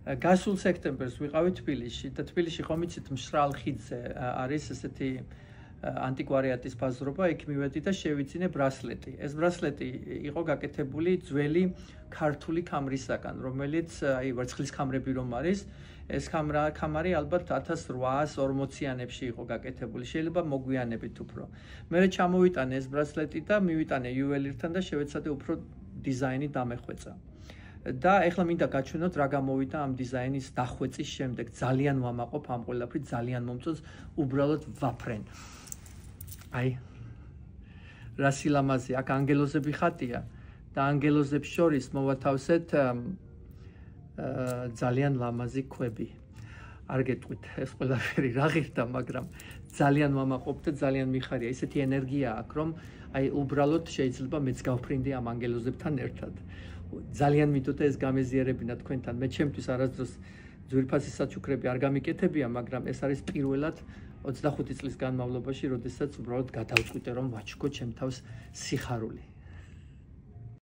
გასულ სექტემბერს ვიყავი თბილისში და თბილისში ხომ იცით მშრალ ხიდზე არის ესეთი ანტიკვარიატის ბაზრობა, იქ მივედი და შევიძინე ბრასლეტი. ეს ბრასლეტი იყო გაკეთებული ძველი ქართული ქამრისაგან, რომელიც აი ვერცხლის ქამრები რომ არის, ეს ქამარი ალბათ 1840-იანებში იყო გაკეთებული. შეიძლება მოგვიანებით უფრო. მე ჩამოვიტანე ეს ბრასლეტი და მივიტანე იუველირთან და შევეცადე უფრო დიზაინი დამეხვეწა. და ეხლა მინდა გაჩვენოთ რა გამოვიდა ამ დიზაინის დახვეწის შემდეგ. ძალიან ვამაყობ ამ ყველაფრით, ძალიან მომწონს, უბრალოდ ვაფრენ. აი რა სილამაზე აქ ანგელოზები ხატია და ანგელოზებს შორის მოვათავსეთ ძალიან ლამაზი ქვები. არ გეტყვით ეს ყველაფერი რა ღირდა, მაგრამ ძალიან ვამაყობ და ძალიან მიხარია. ისეთი ენერგია აქვს, რომ აი უბრალოდ შეიძლება მეც გავფრინდი ამ ანგელოზებთან ერთად. ძალიან მითხოვდა ეს გამეზიარებინა თქვენთან. მე ჩემთვის არასდროს ძვირფასი საჩუქრები არ გამიკეთებია, მაგრამ ეს არის პირველად 25 წლის განმავლობაში, როდესაც უბრალოდ გადავწყვიტე რომ ვაჩქო ჩემ თავს სიხარული.